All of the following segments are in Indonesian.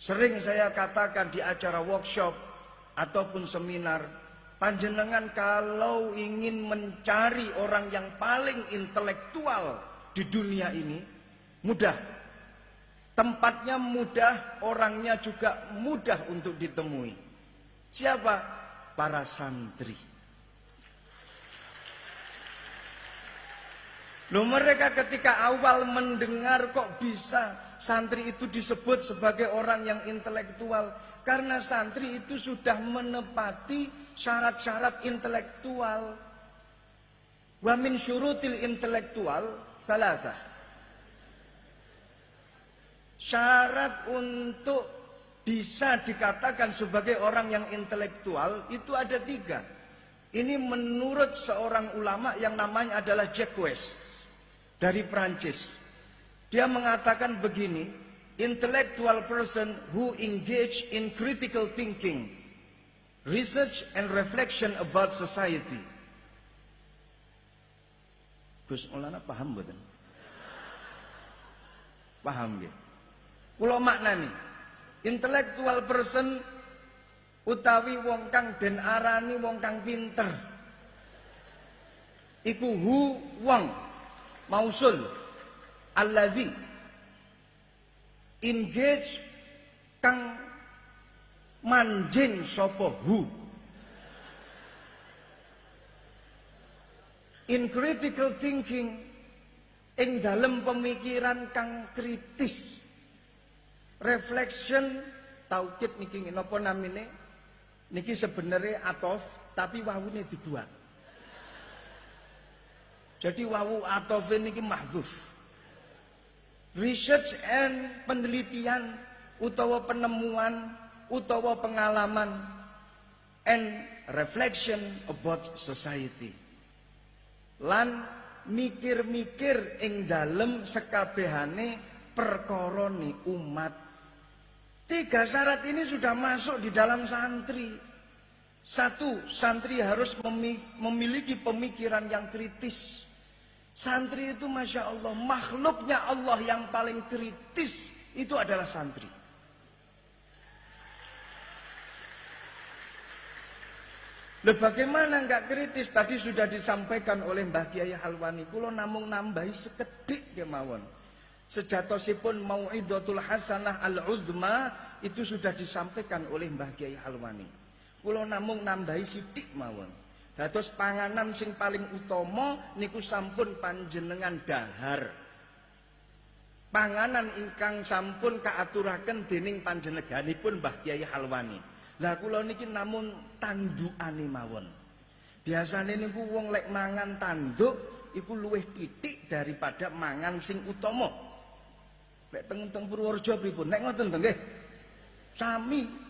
Sering saya katakan di acara workshop ataupun seminar, panjenengan kalau ingin mencari orang yang paling intelektual di dunia ini, mudah. Tempatnya mudah, orangnya juga mudah untuk ditemui. Siapa? Para santri. Loh, mereka ketika awal mendengar kok bisa santri itu disebut sebagai orang yang intelektual, karena santri itu sudah menepati syarat-syarat intelektual. Wa min syurutil intelektual salasah. Syarat untuk bisa dikatakan sebagai orang yang intelektual itu ada 3. Ini menurut seorang ulama yang namanya adalah Jacques West dari Prancis. Dia mengatakan begini, intellectual person who engage in critical thinking, research and reflection about society. Gus Maulana paham betul? Paham ya? Kula maknani, intellectual person utawi wong kang den arani wong kang pinter. Iku hu wong mausul alladzi engage kang manjing sapa hu in critical thinking, ing dalem pemikiran kang kritis. Reflection taukid niki napa namine niki sebenarnya atof tapi wawune dibuat. Jadi wawu atof niki mahdzuf. Research and penelitian utawa penemuan utawa pengalaman and reflection about society. Lan mikir-mikir ing dalem sekabehane perkara ni umat. 3 syarat ini sudah masuk di dalam santri. 1, santri harus memiliki pemikiran yang kritis. Santri itu Masya Allah, makhluknya Allah yang paling kritis itu adalah santri. Loh, bagaimana enggak kritis? Tadi sudah disampaikan oleh Mbah Kiai Halwani. Kula namung nambahi sekedhik kemawon. Sejatosipun Mau'idatul Hasanah Al-Uzma itu sudah disampaikan oleh Mbah Kiai Halwani. Kula namung nambahi sithik mawon. Dados panganan sing paling utama niku sampun panjenengan dahar. Panganan ingkang sampun kaaturaken dening panjenenganipun Mbah Kiai Halwani. Lah kula niki namung tandukane mawon. Biasane niku wong lek mangan tanduk iku luwih titik daripada mangan sing utama. Lek teng Purworejo pripun? Nek ngoten to nggih. Sami.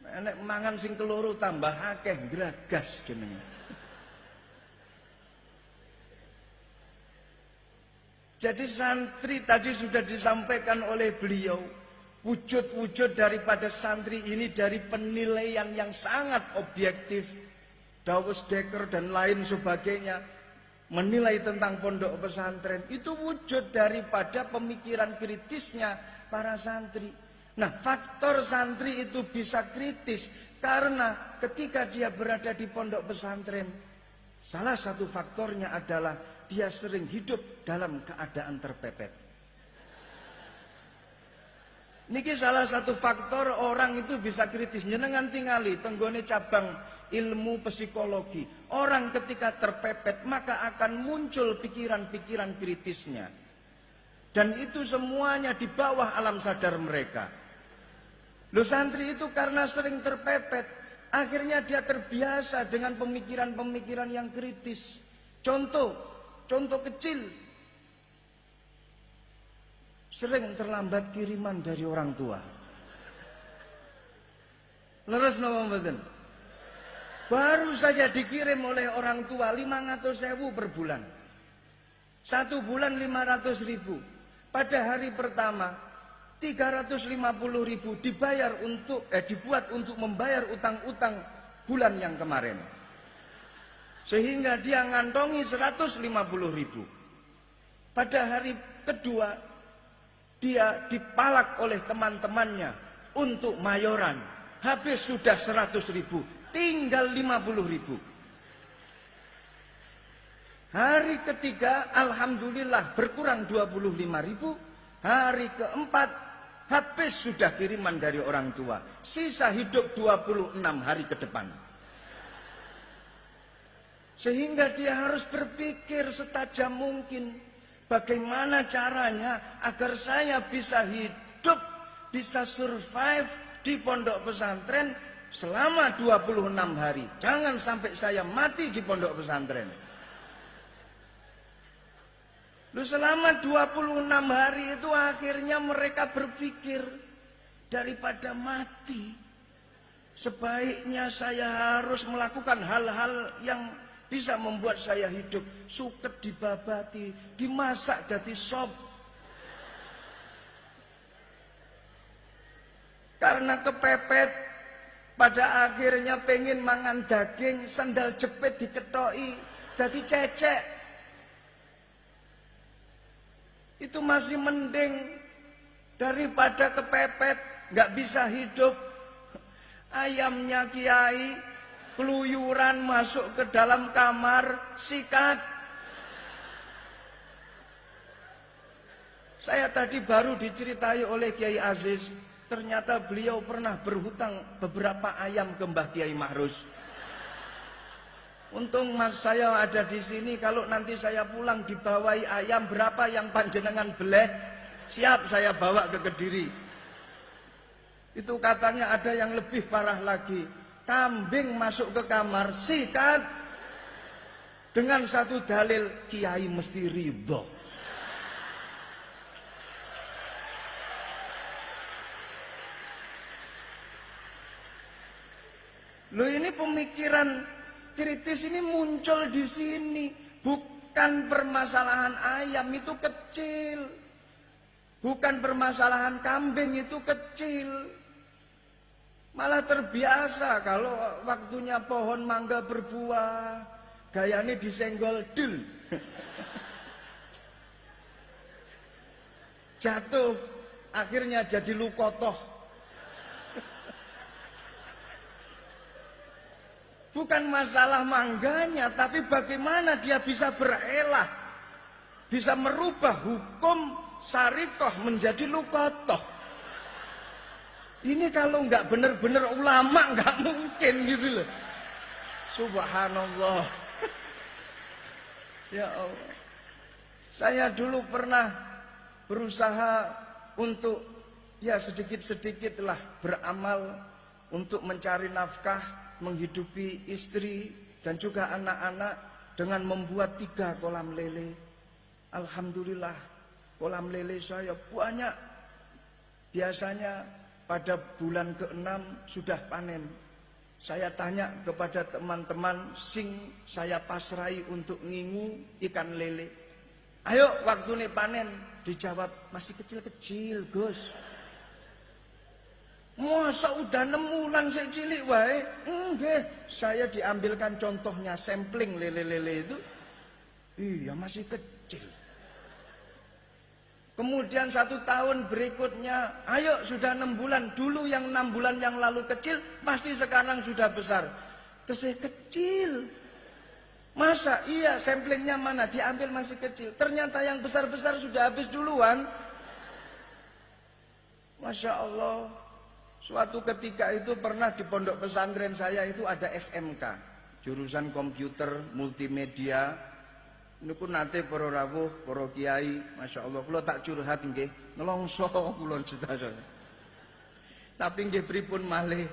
Nek mangan sing keloro tambah akeh gragas jenenge. Jadi santri tadi sudah disampaikan oleh beliau, wujud-wujud daripada santri ini dari penilaian yang sangat objektif. Dawes Dekker dan lain sebagainya menilai tentang pondok pesantren itu wujud daripada pemikiran kritisnya para santri. Nah, faktor santri itu bisa kritis karena ketika dia berada di pondok pesantren, salah satu faktornya adalah dia sering hidup dalam keadaan terpepet. Niki salah satu faktor orang itu bisa kritis. Jenengan tingali tenggone cabang ilmu psikologi. Orang ketika terpepet maka akan muncul pikiran-pikiran kritisnya. Dan itu semuanya di bawah alam sadar mereka. Loh, santri itu karena sering terpepet, akhirnya dia terbiasa dengan pemikiran-pemikiran yang kritis. Contoh kecil. Sering terlambat kiriman dari orang tua. Leres napa mboten? Baru saja dikirim oleh orang tua 500.000 per bulan. 1 bulan 500.000. Pada hari pertama 350.000 dibuat untuk membayar utang-utang bulan yang kemarin. Sehingga dia ngantongi 150.000. Pada hari kedua dia dipalak oleh teman-temannya untuk mayoran. Habis sudah 100.000, tinggal 50.000. Hari ketiga alhamdulillah berkurang 25.000. Hari keempat habis sudah kiriman dari orang tua. Sisa hidup 26 hari ke depan. Sehingga dia harus berpikir setajam mungkin. Bagaimana caranya agar saya bisa hidup, bisa survive di pondok pesantren selama 26 hari. Jangan sampai saya mati di pondok pesantren. Lu selama 26 hari itu akhirnya mereka berpikir, daripada mati, sebaiknya saya harus melakukan hal-hal yang bisa membuat saya hidup. Suket dibabati, dimasak jadi sop. Karena kepepet, pada akhirnya pengen mangan daging, sandal jepit diketoi, jadi cecek. Itu masih mending daripada kepepet, nggak bisa hidup. Ayamnya kiai keluyuran masuk ke dalam kamar, sikat. Saya tadi baru diceritai oleh Kiai Aziz, ternyata beliau pernah berhutang beberapa ayam ke Mbah Kiai Mahrus. Untung mas saya ada di sini, kalau nanti saya pulang dibawahi ayam berapa yang panjenengan beleh, siap saya bawa ke Kediri. Itu katanya ada yang lebih parah lagi. Kambing masuk ke kamar, sikat. Dengan satu dalil, kiai mesti ridho. Loh, ini pemikiran kritis ini muncul di sini. Bukan permasalahan ayam itu kecil. Bukan permasalahan kambing itu kecil. Malah terbiasa kalau waktunya pohon mangga berbuah, gayanya disenggol dul. Jatuh, akhirnya jadi lukotoh. Bukan masalah mangganya, tapi bagaimana dia bisa berelah, bisa merubah hukum syarikoh menjadi lukotoh. Ini kalau nggak benar-benar ulama nggak mungkin gitu loh. Subhanallah. Ya Allah. Saya dulu pernah berusaha untuk ya sedikit-sedikit lah beramal untuk mencari nafkah, menghidupi istri dan juga anak-anak dengan membuat 3 kolam lele. Alhamdulillah, kolam lele saya banyak. Biasanya pada bulan ke-6 sudah panen. Saya tanya kepada teman-teman sing saya pasrai untuk ngingu ikan lele. Ayo waktu ini panen. Dijawab, masih kecil-kecil Gus. Masa udah 6 bulan saya cilik wae? Enggak, saya diambilkan contohnya sampling lele-lele itu. Iya masih kecil. Kemudian 1 tahun berikutnya, ayo sudah 6 bulan. Dulu yang 6 bulan yang lalu kecil, pasti sekarang sudah besar. Terus kecil. Masa iya samplingnya mana? Diambil masih kecil. Ternyata yang besar-besar sudah habis duluan. Masya Allah. Suatu ketika itu pernah di pondok pesantren saya itu ada SMK, jurusan komputer multimedia. Ini pun nanti para rawuh, para kiai, masya Allah. Kalau tak curhat nggih, nelongso kula sedaya. Tapi nggih pripun malih,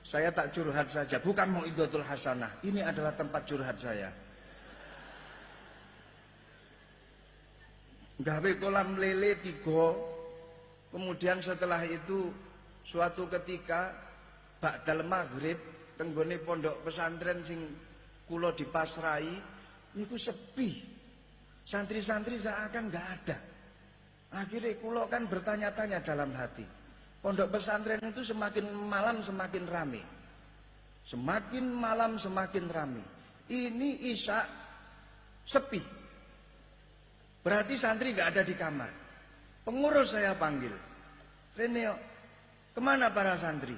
saya tak curhat saja. Bukan mauidhatul hasanah. Ini adalah tempat curhat saya. Gawe kolam lele 3. Kemudian setelah itu suatu ketika ba'dal maghrib tenggone pondok pesantren sing kula dipasrai niku sepi. Santri-santri seakan enggak ada. Akhirnya kula kan bertanya-tanya dalam hati. Pondok pesantren itu semakin malam semakin rame. Semakin malam semakin rame. Ini isya sepi. Berarti santri enggak ada di kamar. Pengurus saya panggil. Reneo, Kemana para santri?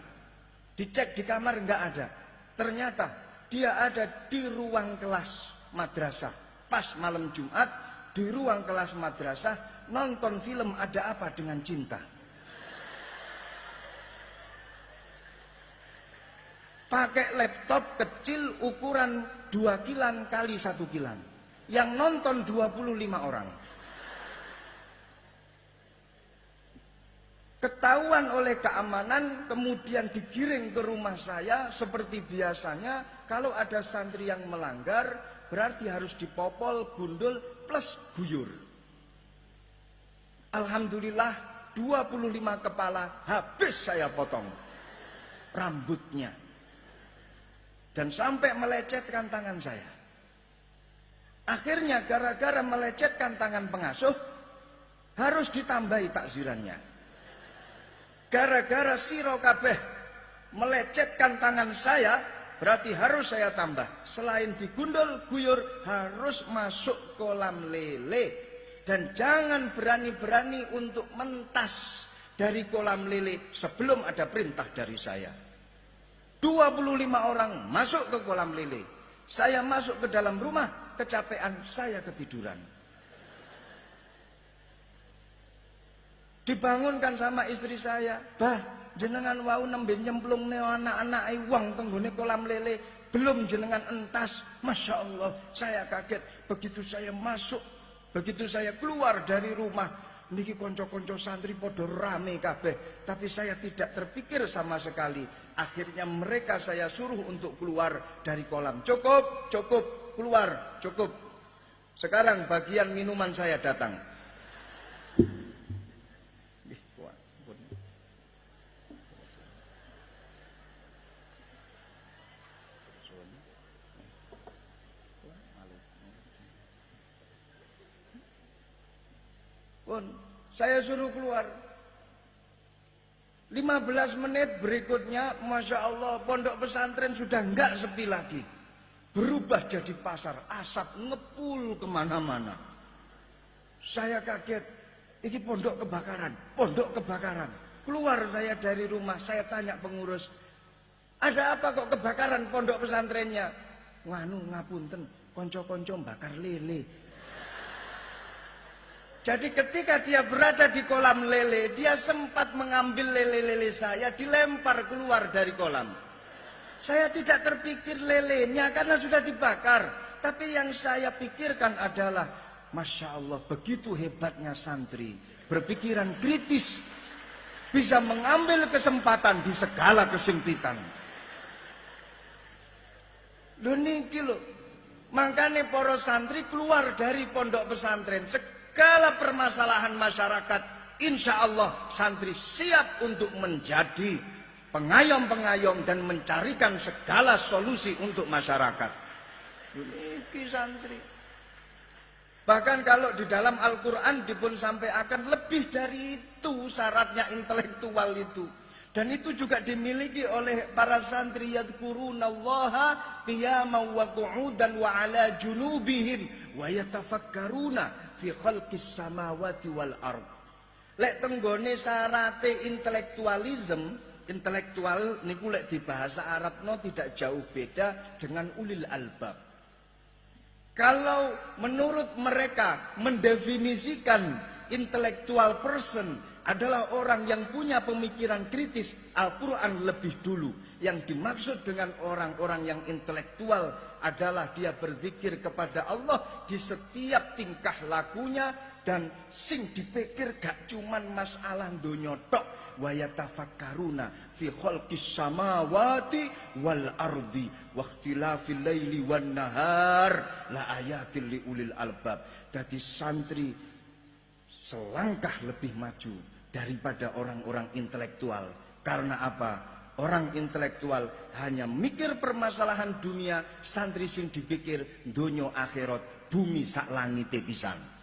Dicek di kamar nggak ada. Ternyata dia ada di ruang kelas madrasah. Pas malam Jumat di ruang kelas madrasah nonton film Ada Apa Dengan Cinta. Pakai laptop kecil ukuran 2 kilan kali 1 kilan. Yang nonton 25 orang. Ketahuan oleh keamanan, kemudian digiring ke rumah saya. Seperti biasanya, kalau ada santri yang melanggar, berarti harus dipopol, gundul, plus guyur. Alhamdulillah, 25 kepala habis saya potong rambutnya. Dan sampai melecetkan tangan saya. Akhirnya gara-gara melecetkan tangan pengasuh, harus ditambahi takzirannya. Gara-gara siro kabeh melecetkan tangan saya, berarti harus saya tambah. Selain digundul, guyur, harus masuk kolam lele. Dan jangan berani-berani untuk mentas dari kolam lele sebelum ada perintah dari saya. 25 orang masuk ke kolam lele. Saya masuk ke dalam rumah, kecapean, saya ketiduran. Dibangunkan sama istri saya, "Bah, jenengan wau nembe nyemplung neo anak-anak wong tenggone kolam lele, belum jenengan entas." Masya Allah, saya kaget. Begitu saya masuk, begitu saya keluar dari rumah, niki konco-konco santri podo rame kabeh, tapi saya tidak terpikir sama sekali. Akhirnya mereka saya suruh untuk keluar dari kolam. Cukup, cukup, keluar, cukup. Sekarang bagian minuman saya datang. Pun saya suruh keluar. 15 menit berikutnya, Masya Allah, pondok pesantren sudah enggak sepi lagi. Berubah jadi pasar, asap ngepul kemana-mana. Saya kaget, ini pondok kebakaran, pondok kebakaran. Keluar saya dari rumah, saya tanya pengurus, "Ada apa kok kebakaran pondok pesantrennya?" "Nganu ngapunten, konco-konco bakar lele." Jadi ketika dia berada di kolam lele, dia sempat mengambil lele-lele saya, dilempar keluar dari kolam. Saya tidak terpikir lelenya karena sudah dibakar. Tapi yang saya pikirkan adalah, Masya Allah, begitu hebatnya santri. Berpikiran kritis, bisa mengambil kesempatan di segala kesempitan. Loh niki loh, makanya para santri keluar dari pondok pesantren. Segala permasalahan masyarakat, insya Allah santri siap untuk menjadi pengayom-pengayom dan mencarikan segala solusi untuk masyarakat. Ini santri. Bahkan kalau di dalam Al-Quran dipun sampai akan lebih dari itu syaratnya intelektual itu. Dan itu juga dimiliki oleh para santri, yadhkurunallaha qiyaman wa qu'udan wa ala junubihim wa yatafakkaruna fi khalqis samawati wal ard. Lek tenggone syarate intelektualisme, intelektual niku lek di bahasa Arabno tidak jauh beda dengan ulil albab. Kalau menurut mereka mendefinisikan intellectual person adalah orang yang punya pemikiran kritis, Al-Quran lebih dulu. Yang dimaksud dengan orang-orang yang intelektual adalah dia berzikir kepada Allah di setiap tingkah lakunya, dan sing dipikir gak cuman masalah donya tok, wa yatafakkaruna fi khalqis samawati wal ardi wa ikhtilafil laili wan nahar la ayatil liulil albab. Jadi santri selangkah lebih maju daripada orang-orang intelektual. Karena apa? Orang intelektual hanya mikir permasalahan dunia, santri sing dipikir donya akhirat, bumi sak langite pisan.